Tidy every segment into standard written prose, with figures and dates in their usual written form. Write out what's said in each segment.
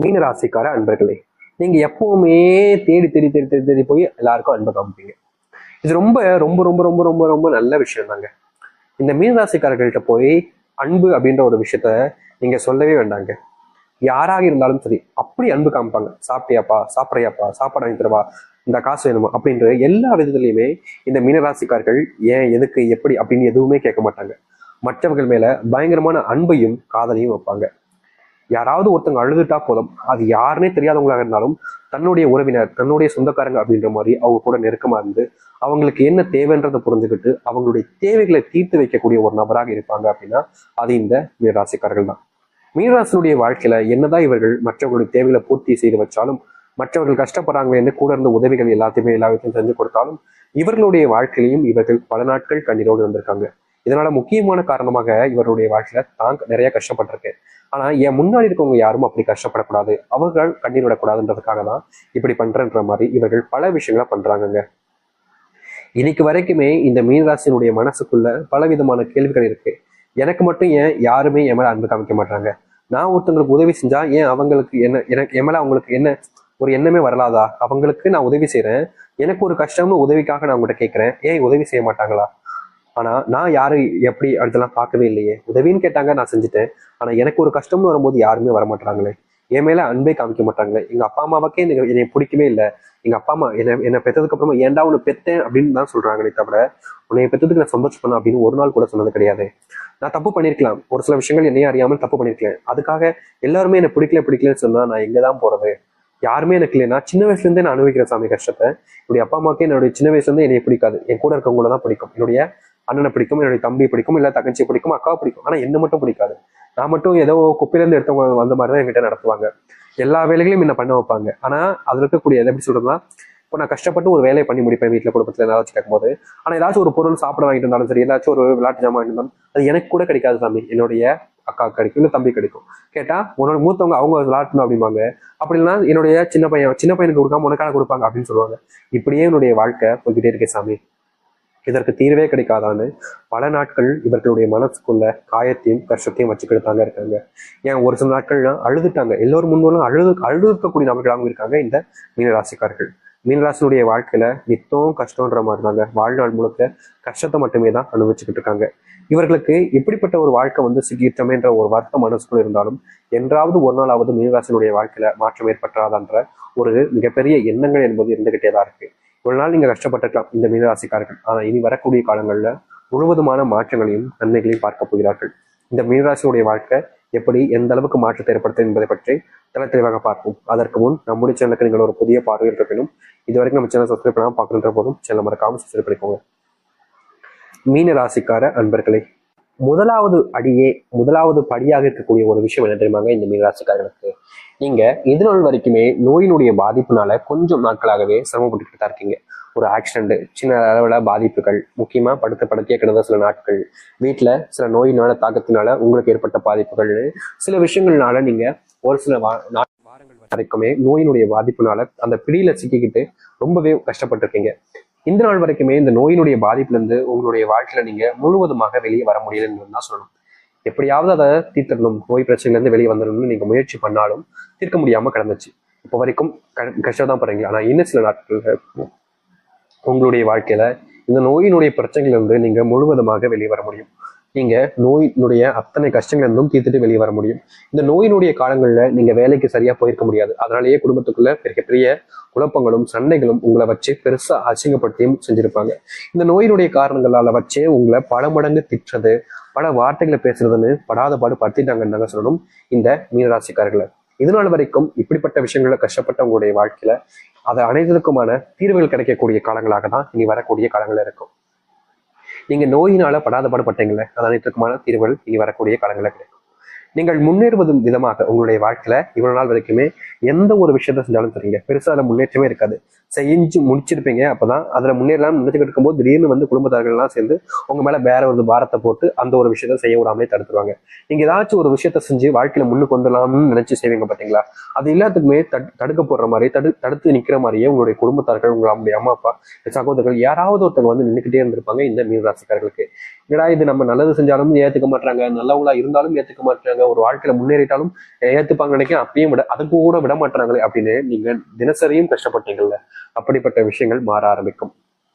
மீன ராசிக்கார அன்பர்களே, நீங்க எப்பவுமே தேடி தேடி தேடி தேடி தேடி போய் எல்லாருக்கும் அன்பை காமிப்பீங்க. இது ரொம்ப ரொம்ப ரொம்ப ரொம்ப ரொம்ப ரொம்ப நல்ல விஷயம் தாங்க. இந்த மீன ராசிக்காரர்கள்ட்ட போய் அன்பு அப்படின்ற ஒரு விஷயத்த நீங்க சொல்லவே வேண்டாங்க. யாராக இருந்தாலும் சரி, அப்படி அன்பு காமிப்பாங்க. சாப்பிட்டியாப்பா, சாப்பிட்றியாப்பா, சாப்பாடு வாங்கி தரவா, இந்த காசு வேணுமா அப்படின்ற எல்லா விதத்துலையுமே இந்த மீனராசிக்காரர்கள் ஏன், எதுக்கு, எப்படி அப்படின்னு எதுவுமே கேட்க மாட்டாங்க. மற்றவர்கள் மேல பயங்கரமான அன்பையும் காதலையும் வைப்பாங்க. யாராவது ஒருத்தவங்க அழுதுட்டா போதும், அது யாருன்னே தெரியாதவங்களாக இருந்தாலும் தன்னுடைய உறவினர், தன்னுடைய சொந்தக்காரங்க அப்படின்ற மாதிரி அவங்க கூட நெருக்கமா இருந்து அவங்களுக்கு என்ன தேவைன்றதை புரிஞ்சுக்கிட்டு அவங்களுடைய தேவைகளை தீர்த்து வைக்கக்கூடிய ஒரு நபராக இருப்பாங்க அப்படின்னா அது இந்த மீனராசிக்காரர்கள் தான். மீனராசினுடைய வாழ்க்கையில என்னதான் இவர்கள் மற்றவர்களுடைய தேவைகளை பூர்த்தி செய்து வச்சாலும், மற்றவர்கள் கஷ்டப்படுறாங்களேன்னு கூட இருந்த உதவிகள் எல்லாத்தையுமே எல்லாத்தையும் செஞ்சு கொடுத்தாலும், இவர்களுடைய வாழ்க்கையிலையும் இவர்கள் பல நாட்கள் கண்ணீரோடு இருந்திருக்காங்க. இதனால முக்கியமான காரணமாக இவருடைய வாழ்க்கையில தான் நிறைய கஷ்டப்பட்டிருக்கேன். ஆனா என் முன்னாடி இருக்கவங்க யாரும் அப்படி கஷ்டப்படக்கூடாது, அவர்கள் கண்ணீர் விடக்கூடாதுன்றதுக்காக தான் இப்படி பண்றன்ற மாதிரி இவர்கள் பல விஷயங்கள பண்றாங்கங்க. இன்னைக்கு வரைக்குமே இந்த மீனராசினுடைய மனசுக்குள்ள பல விதமான கேள்விகள் இருக்கு. எனக்கு மட்டும் ஏன் யாருமே என் மேல அன்பு காமிக்க மாட்டாங்க? நான் ஒருத்தவங்களுக்கு உதவி செஞ்சா ஏன் அவங்களுக்கு என்ன, எனக்கு என் மேல அவங்களுக்கு என்ன ஒரு எண்ணமே வரலாதா? அவங்களுக்கு நான் உதவி செய்யறேன், எனக்கு ஒரு கஷ்டம்னு உதவிக்காக நான் உங்கள்கிட்ட கேட்கிறேன், ஏன் உதவி செய்ய மாட்டாங்களா? ஆனா நான் யாரு எப்படி அடுத்தெல்லாம் பார்க்கவே இல்லையே. உதவின்னு கேட்டாங்க, நான் செஞ்சுட்டேன். ஆனா எனக்கு ஒரு கஷ்டம்னு வரும்போது யாருமே வரமாட்டாங்களே, என் மேல அன்பே காமிக்க மாட்டாங்களே. எங்க அப்பா அம்மாவுக்கே என்னை பிடிக்கவே இல்லை. எங்க அப்பா அம்மா என்ன பெற்றதுக்கு அப்புறமா ஏன்டா உன்னை பெத்தேன் அப்படின்னு தான் சொல்றாங்களே தவிர உன்னை பெற்றதுக்கு நான் சந்தோஷப்படணும் அப்படின்னு ஒரு நாள் கூட சொன்னது கிடையாது. நான் தப்பு பண்ணிருக்கலாம், ஒரு சில விஷயங்கள் என்னையே அறியாமல் தப்பு பண்ணிருக்கேன். அதுக்காக எல்லாருமே என்னை பிடிக்கலன்னு சொன்னா நான் எங்கதான் போறது? யாருமே எனக்கு இல்லைன்னா சின்ன வயசுல இருந்தே நான் அனுபவிக்கிற சாமி கஷ்டத்தை. என்னுடைய அப்பா அம்மாவுக்கு என்னுடைய சின்ன வயசுல இருந்தே என்னை பிடிக்காது, என் கூட இருக்கவங்கள தான் பிடிக்கும். என்னுடைய அண்ணனை பிடிக்கும், என்னுடைய தம்பியை பிடிக்கும், இல்லை தங்கச்சியை பிடிக்கும், அக்காவை பிடிக்கும். ஆனா என்ன மட்டும் பிடிக்காது. நான் மட்டும் ஏதோ குப்பையிலேருந்து எடுத்தவங்க வந்த மாதிரி தான் என்கிட்ட நடத்துவாங்க. எல்லா வேலைகளையும் என்ன பண்ண வைப்பாங்க. ஆனா அதுல இருக்கக்கூடிய எப்படி சொல்றதுன்னா, இப்போ நான் கஷ்டப்பட்டு ஒரு வேலையை பண்ணி முடிப்பேன் வீட்டில் குடும்பத்தில் ஏதாச்சும் கேட்கும்போது. ஆனா ஏதாச்சும் ஒரு பொருள் சாப்பிட வாங்கிட்டு இருந்தாலும் சரி, ஏதாச்சும் ஒரு விளையாட்டு ஜாமான் வாங்கிட்டு இருந்தாலும் அது எனக்கு கூட கிடைக்காது சாமி, என்னுடைய அக்கா கிடைக்கும், இல்லை தம்பி கிடைக்கும். கேட்டா உன்னோட மூத்தவங்க அவங்க விளையாட்டணும் அப்படிம்பாங்க. அப்படி இல்லைன்னா என்னுடைய சின்ன பையனுக்கு கொடுக்காம உனக்காக கொடுப்பாங்க அப்படின்னு சொல்லுவாங்க. இப்படியே என்னுடைய வாழ்க்கை போய்கிட்டே இருக்கே சாமி, இதற்கு தீர்வே கிடைக்காதான்னு பல நாட்கள் இவர்களுடைய மனசுக்குள்ள காயத்தையும் கஷ்டத்தையும் வச்சுக்கிட்டு இருக்காங்க. ஏன் ஒரு சில நாட்கள்லாம் அழுதுட்டாங்க. எல்லோரும் முன்னோரும் அழுதுக்கக்கூடிய நபர்களாகவும் இருக்காங்க இந்த மீனராசிக்காரர்கள். மீனராசினுடைய வாழ்க்கையில நித்தம் கஷ்டம்ன்ற மாதிரி தாங்க, வாழ்நாள் முழுக்க கஷ்டத்தை மட்டுமே தான் அனுபவிச்சுக்கிட்டு இருக்காங்க. இவர்களுக்கு இப்படிப்பட்ட ஒரு வாழ்க்கை வந்து சிக்கிட்டமேன்ற ஒரு வருத்தம் மனசுக்குள்ள இருந்தாலும் என்றாவது ஒரு நாளாவது மீனராசினுடைய வாழ்க்கையில மாற்றம் ஏற்பட்டாதான்ற ஒரு மிகப்பெரிய எண்ணங்கள் என்பது இருந்துகிட்டே தான் இருக்கு. ஒரு நாள் நீங்க கஷ்டப்பட்டிருக்கலாம் இந்த மீனராசிக்காரர்கள், ஆனா இனி வரக்கூடிய காலங்கள்ல முழுவதுமான மாற்றங்களையும் நன்மைகளையும் பார்க்க போகிறார்கள். இந்த மீனராசியுடைய வாழ்க்கை எப்படி எந்த அளவுக்கு மாற்றத்தை ஏற்படுத்தும் என்பதை பற்றி தெளிவாக பார்ப்போம். அதற்கு முன் நம்முடைய சேனலுக்கு நீங்கள் ஒரு புதிய பார்வை இருப்பினும் இதுவரைக்கும் நம்ம சேனல் சப்ஸ்கிரைப் பண்ணாமல் பார்க்கின்ற போதும் சேனல் மறக்காம சப்ஸ்கிரைப் பண்ணிக்கோங்க. மீன ராசிக்கார அன்பர்களே, முதலாவது படியாக இருக்கக்கூடிய ஒரு விஷயம் என்ன தெரியுமாங்க? இந்த மீனராசிக்காரர்களுக்கு நீங்க இது நாள் வரைக்குமே நோயினுடைய பாதிப்புனால கொஞ்சம் நாட்களாகவே சிரமப்பட்டுக்கிட்டு தான் இருக்கீங்க. ஒரு ஆக்சிடென்ட், சின்ன அளவுல பாதிப்புகள், முக்கியமா படுத்திய கிடந்த சில நாட்கள், வீட்டுல சில நோயினால தாக்கத்தினால உங்களுக்கு ஏற்பட்ட பாதிப்புகள், சில விஷயங்கள்னால நீங்க ஒரு சில வாரங்கள் வரைக்குமே நோயினுடைய பாதிப்புனால அந்த பிடியில சிக்கிக்கிட்டு ரொம்பவே கஷ்டப்பட்டிருக்கீங்க. இந்த நாள் வரைக்குமே இந்த நோயினுடைய பாதிப்புல இருந்து உங்களுடைய வாழ்க்கையில நீங்க முழுவதுமாக வெளியே வர முடியலன்னு தான் சொல்லணும். எப்படியாவது அதை தீர்த்தரணும், நோய் பிரச்சனைல இருந்து வெளியே வந்துடணும்னு நீங்க முயற்சி பண்ணாலும் தீர்க்க முடியாம கிடந்துச்சு. இப்போ வரைக்கும் கஷ்டம் தான் பண்றீங்க. ஆனா இன்னும் சில நாட்கள் உங்களுடைய வாழ்க்கையில இந்த நோயினுடைய பிரச்சனைகள் இருந்து நீங்க முழுவதுமாக வெளியே வர முடியும். நீங்க நோயினுடைய அத்தனை கஷ்டங்கள் இருந்தும் தீர்த்துட்டு வெளியே வர முடியும். இந்த நோயினுடைய காலங்கள்ல நீங்க வேலைக்கு சரியா போயிருக்க முடியாது. அதனாலேயே குடும்பத்துக்குள்ள பெரிய குழப்பங்களும் சண்டைகளும் உங்களை வச்சு பெருசா அசிங்கப்படுத்தியும் செஞ்சிருப்பாங்க. இந்த நோயினுடைய காரணங்களால வச்சே உங்களை பல மடங்கு திட்டுறது, பல வார்த்தைகளை பேசுறதுன்னு படாத பாடு படுத்திட்டாங்கன்னு சொல்லணும் இந்த மீனராசிக்காரர்களை. இதனால வரைக்கும் இப்படிப்பட்ட விஷயங்கள கஷ்டப்பட்ட உங்களுடைய வாழ்க்கையில அதை அனைத்துக்குமான தீர்வுகள் கிடைக்கக்கூடிய காலங்களாக தான் இனி வரக்கூடிய காலங்கள் இருக்கும். நீங்க நோயினால படாத பாடுபட்டீங்கல்ல, அது அனைத்துக்குமான தீர்வுகள் இனி வரக்கூடிய காலங்களில் கிடைக்கும். நீங்கள் முன்னேறுவது விதமாக உங்களுடைய வாழ்க்கையில இவ்வளவு நாள் வரைக்குமே எந்த ஒரு விஷயத்த செஞ்சாலும் தெரியுங்க, பெருசா அதுல முன்னேற்றமே இருக்காது. செஞ்சு முடிச்சிருப்பீங்க. அப்பதான் அதுல முன்னேறலாம் நினைச்சுக்கிட்டு இருக்கும்போது திடீர்னு வந்து குடும்பத்தார்கள் எல்லாம் சேர்ந்து உங்க மேல வேற ஒரு பாரத்தை போட்டு அந்த ஒரு விஷயத்த செய்ய விடாமலே தடுத்துருவாங்க. நீங்க ஏதாச்சும் ஒரு விஷயத்த செஞ்சு வாழ்க்கையில முன்னுக்கு வந்துடலாம்னு நினைச்சு செய்வீங்க பாத்தீங்களா, அது எல்லாத்துக்குமே தடுக்க போடுற மாதிரி தடுத்து நிக்கிற மாதிரியே உங்களுடைய குடும்பத்தார்கள், உங்களுடைய அம்மா அப்பா, சகோதரர்கள் யாராவது ஒருத்தவங்க வந்து நின்றுக்கிட்டே இருந்திருப்பாங்க இந்த மீனராசிக்காரர்களுக்கு. ஏன்னா இது நம்ம நல்லது செஞ்சாலும் ஏத்துக்க மாட்டாங்க, நல்லவங்களா இருந்தாலும் ஏத்துக்க மாட்டாங்க, மாட்டாங்க, ஒரு வாழ்க்கையில முன்னேறிட்டாலும் ஏத்துப்பாங்க நினைக்க, அப்பயும் அதுக்கு கூட விட மாட்டாங்களே அப்படின்னு நீங்க தினசரியும் கஷ்டப்பட்டீங்கல்ல, அப்படிப்பட்ட விஷயங்கள் மாற ஆரம்பிக்கும்.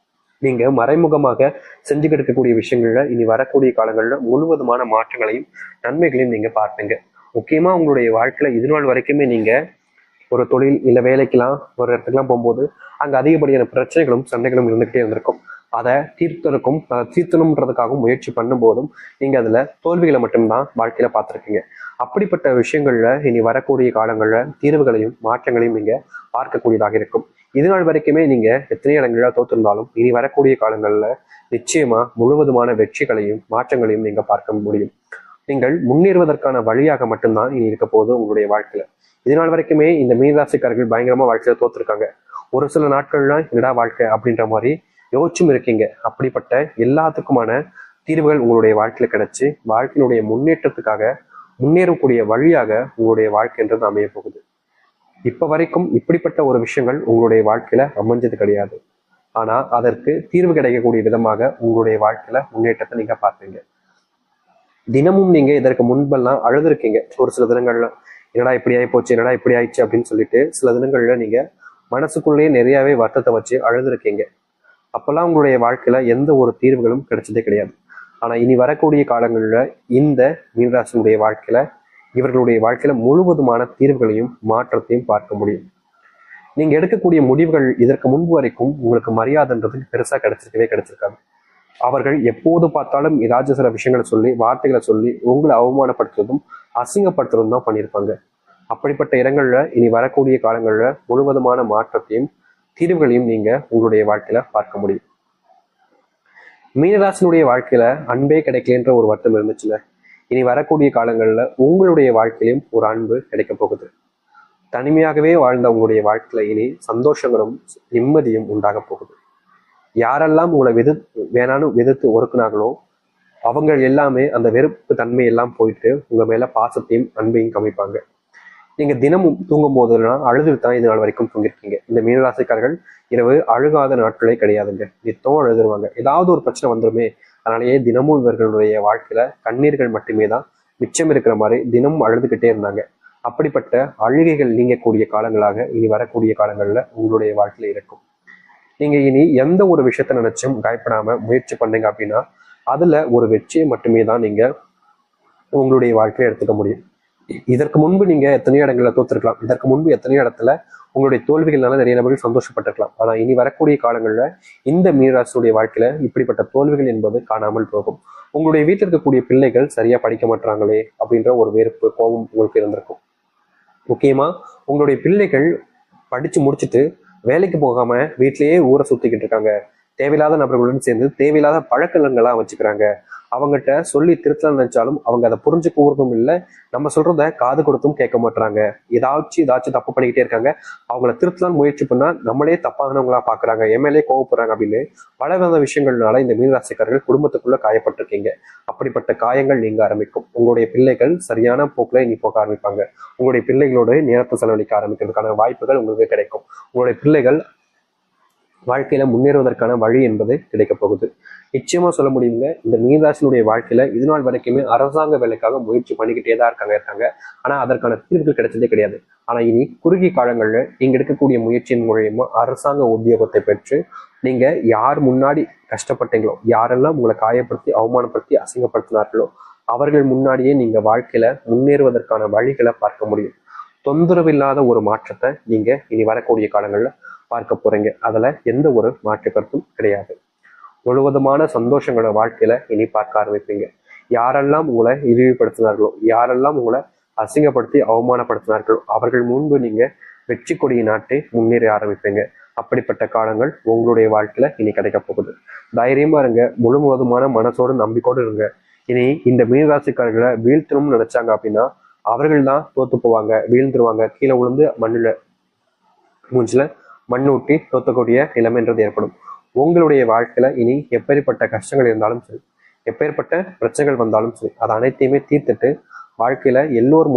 நீங்க மறைமுகமாக செஞ்சுக்கிட்டு இருக்கக்கூடிய விஷயங்கள்ல இனி வரக்கூடிய காலங்கள்ல முழுவதுமான மாற்றங்களையும் நன்மைகளையும் நீங்க பார்ப்பீங்க. முக்கியமா உங்களுடைய வாழ்க்கையில இது நாள் வரைக்குமே நீங்க ஒரு தொழில் இல்ல வேலைக்கெல்லாம் ஒரு இடத்துக்குலாம் போகும்போது அங்க அதிகப்படியான பிரச்சனைகளும் சண்டைகளும் இருந்துகிட்டே இருந்திருக்கும். அதை தீர்த்தணுன்றதுக்காகவும் முயற்சி பண்ணும் போதும் நீங்க அதுல தோல்விகளை மட்டும்தான் வாழ்க்கையில பார்த்துருக்கீங்க. அப்படிப்பட்ட விஷயங்கள்ல இனி வரக்கூடிய காலங்கள்ல தீர்வுகளையும் மாற்றங்களையும் நீங்க பார்க்கக்கூடியதாக இருக்கும். இது நாள் வரைக்குமே நீங்க எத்தனை இடங்கள்ல தோற்றிருந்தாலும் இனி வரக்கூடிய காலங்கள்ல நிச்சயமா முழுவதுமான வெற்றிகளையும் மாற்றங்களையும் நீங்க பார்க்க முடியும். நீங்கள் முன்னேறுவதற்கான வழியாக மட்டும்தான் இனி இருக்க போகுது உங்களுடைய வாழ்க்கையில. இது நாள் வரைக்குமே இந்த மீனராசிக்காரர்கள் பயங்கரமா வாழ்க்கையில தோத்துருக்காங்க. ஒரு சில நாட்கள்ல என்னடா வாழ்க்கை அப்படின்ற மாதிரி யோசிச்சும் இருக்கீங்க. அப்படிப்பட்ட எல்லாத்துக்குமான தீர்வுகள் உங்களுடைய வாழ்க்கையில கிடைச்சு வாழ்க்கையினுடைய முன்னேற்றத்துக்காக முன்னேறக்கூடிய வழியாக உங்களுடைய வாழ்க்கைன்றது அமைய போகுது. இப்ப வரைக்கும் இப்படிப்பட்ட ஒரு விஷயங்கள் உங்களுடைய வாழ்க்கையில அமைஞ்சது கிடையாது. ஆனா அதற்கு தீர்வு கிடைக்கக்கூடிய விதமாக உங்களுடைய வாழ்க்கையில முன்னேற்றத்தை நீங்க பார்ப்பீங்க. தினமும் நீங்க இதற்கு முன்பெல்லாம் அழுதுருக்கீங்க. ஒரு சில தினங்கள்ல என்னடா இப்படி ஆகி போச்சு, என்னடா இப்படி ஆயிடுச்சு அப்படின்னு சொல்லிட்டு சில தினங்கள்ல நீங்க மனசுக்குள்ளேயே நிறையவே வருத்தத்தை வச்சு அழுதுருக்கீங்க. அப்பெல்லாம் உங்களுடைய வாழ்க்கையில எந்த ஒரு தீர்வுகளும் கிடைச்சதே கிடையாது. ஆனா இனி வரக்கூடிய காலங்கள்ல இந்த மீனராசினுடைய வாழ்க்கையில இவர்களுடைய வாழ்க்கையில முழுவதுமான தீர்வுகளையும் மாற்றத்தையும் பார்க்க முடியும். நீங்க எடுக்கக்கூடிய முடிவுகள் இதற்கு முன்பு வரைக்கும் உங்களுக்கு மரியாதைன்றது பெருசா கிடைச்சிருக்காது. அவர்கள் எப்போது பார்த்தாலும் ஏதாச்சும் சில விஷயங்களை சொல்லி வார்த்தைகளை சொல்லி உங்களை அவமானப்படுத்துறதும் அசிங்கப்படுத்துறதும் தான் பண்ணியிருப்பாங்க. அப்படிப்பட்ட இடங்கள்ல இனி வரக்கூடிய காலங்கள்ல முழுவதுமான மாற்றத்தையும் தீர்வுகளையும் நீங்க உங்களுடைய வாழ்க்கையில பார்க்க முடியும். மீனராசினுடைய வாழ்க்கையில அன்பே கிடைக்கலன்ற ஒரு வருத்தம் இருந்துச்சுல, இனி வரக்கூடிய காலங்கள்ல உங்களுடைய வாழ்க்கையிலும் ஒரு அன்பு கிடைக்க போகுது. தனிமையாகவே வாழ்ந்த உங்களுடைய வாழ்க்கையில இனி சந்தோஷங்களும் நிம்மதியும் உண்டாக போகுது. யாரெல்லாம் உங்களை வேணான்னு எதிர்த்து ஒடுக்குனாங்களோ அவங்க எல்லாமே அந்த வெறுப்பு தன்மை எல்லாம் போயிட்டு உங்க மேல பாசத்தையும் அன்பையும் காமிப்பாங்க. நீங்க தினமும் தூங்கும் போதெல்லாம் அழுதுட்டு தான் இது நாள் வரைக்கும் தூங்கிருக்கீங்க. இந்த மீனராசிக்காரர்கள் இரவு அழுகாத நாட்களே கிடையாதுங்க. நித்தம் அழுதுருவாங்க. ஏதாவது ஒரு பிரச்சனை வந்துருமே, அதனாலேயே தினமும் இவர்களுடைய வாழ்க்கையில கண்ணீர்கள் மட்டுமே தான் மிச்சம் இருக்கிற மாதிரி தினமும் அழுதுகிட்டே இருந்தாங்க. அப்படிப்பட்ட அழுகைகள் நீங்கக்கூடிய காலங்களாக இனி வரக்கூடிய காலங்கள்ல உங்களுடைய வாழ்க்கையில இருக்கும். நீங்க இனி எந்த ஒரு விஷயத்த நினைச்சும் பயப்படாம முயற்சி பண்ணீங்க அப்படின்னா அதுல ஒரு வெற்றியை மட்டுமே தான் நீங்க உங்களுடைய வாழ்க்கையில எடுத்துக்க முடியும். இதற்கு முன்பு நீங்க எத்தனையோ இடங்கள்ல தோத்துருக்கலாம். இதற்கு முன்பு எத்தனையோ இடத்துல உங்களுடைய தோல்விகள்னால நிறைய நபர்கள் சந்தோஷப்பட்டிருக்கலாம். ஆனா இனி வரக்கூடிய காலங்கள்ல இந்த மீனராசியுடைய வாழ்க்கையில இப்படிப்பட்ட தோல்விகள் என்பது காணாமல் போகும். உங்களுடைய வீட்டில் இருக்கக்கூடிய பிள்ளைகள் சரியா படிக்க மாட்டாங்களே அப்படின்ற ஒரு வெறுப்பு கோபம் உங்களுக்கு இருந்திருக்கும். முக்கியமா உங்களுடைய பிள்ளைகள் படிச்சு முடிச்சுட்டு வேலைக்கு போகாம வீட்டிலேயே ஊரை சுத்திக்கிட்டு இருக்காங்க. தேவையில்லாத நபர்களுடன் சேர்ந்து தேவையில்லாத பழக்கங்கள்லாம் வச்சுக்கிறாங்க. அவங்ககிட்ட சொல்லி திருத்தலாம் நினைச்சாலும் அவங்க அதை புரிஞ்சுக்கூறதும் இல்லை. நம்ம சொல்றத காது கொடுத்தும் கேட்க மாட்டாங்க. ஏதாச்சும் தப்பு பண்ணிக்கிட்டே இருக்காங்க. அவங்கள திருத்தலாம் முயற்சி பண்ணா நம்மளே தப்பானவங்களா பாக்குறாங்க, எம்எல்ஏ கோவப்படுறாங்க அப்படின்னு பல வித விஷயங்கள்னால இந்த மீனராசிக்காரர்கள் குடும்பத்துக்குள்ள காயப்பட்டிருக்கீங்க. அப்படிப்பட்ட காயங்கள் நீங்க ஆரம்பிக்கும். உங்களுடைய பிள்ளைகள் சரியான போக்குல இனி போக ஆரம்பிப்பாங்க. உங்களுடைய பிள்ளைகளோட நேரத்தை செலவழிக்க ஆரம்பிக்கிறதுக்கான வாய்ப்புகள் உங்களுக்கு கிடைக்கும். உங்களுடைய பிள்ளைகள் வாழ்க்கையில முன்னேறுவதற்கான வழி என்பது கிடைக்க போகுது. நிச்சயமா சொல்ல முடியுங்க, இந்த மீனராசினுடைய வாழ்க்கையில இது நாள் வரைக்குமே அரசாங்க வேலைக்காக முயற்சி பண்ணிக்கிட்டே தான் இருக்காங்க. ஆனா அதற்கான தீர்வுகள் கிடைச்சதே கிடையாது. ஆனா இனி குறுகிய காலங்கள்ல நீங்க எடுக்கக்கூடிய முயற்சியின் மூலியமா அரசாங்க உத்தியோகத்தை பெற்று நீங்க யார் முன்னாடி கஷ்டப்பட்டீங்களோ, யாரெல்லாம் உங்களை காயப்படுத்தி அவமானப்படுத்தி அசிங்கப்படுத்தினார்களோ அவர்கள் முன்னாடியே நீங்க வாழ்க்கையில முன்னேறுவதற்கான வழிகளை பார்க்க முடியும். தொந்தரவில்லாத ஒரு மாற்றத்தை நீங்க இனி வரக்கூடிய காலங்கள்ல பார்க்க போறீங்க. அதுல எந்த ஒரு மாற்று கருத்தும் கிடையாது. முழுவதுமான சந்தோஷங்களோட வாழ்க்கையில இனி பார்க்க ஆரம்பிப்பீங்க. யாரெல்லாம் உங்களை இழிவுபடுத்தினார்களோ, யாரெல்லாம் உங்களை அசிங்கப்படுத்தி அவமானப்படுத்தினார்களோ அவர்கள் முன்பு நீங்க வெற்றி கொடியை நாட்டி முன்னேற ஆரம்பிப்பீங்க. அப்படிப்பட்ட காலங்கள் உங்களுடைய வாழ்க்கையில இனி கிடைக்க போகுது. தைரியமா இருங்க, முழுவதுமான மனசோடு நம்பிக்கையோடு இருங்க. இனி இந்த மீனராசிக்காரர்களை வீழ்த்தணும்னு நினைச்சாங்க அப்படின்னா அவர்கள் தான் தோத்து போவாங்க, வீழ்ந்துருவாங்க, கீழே விழுந்து மூஞ்சில மண்ணூட்டி தோத்தக்கூடிய நிலைமைன்றது ஏற்படும். உங்களுடைய வாழ்க்கையில இனி எப்பேற்பட்ட கஷ்டங்கள் இருந்தாலும் சரி, எப்பேற்பட்ட பிரச்சனைகள் வந்தாலும் சரி, அதை அனைத்தையுமே தீர்த்துட்டு வாழ்க்கையில எல்லோரும்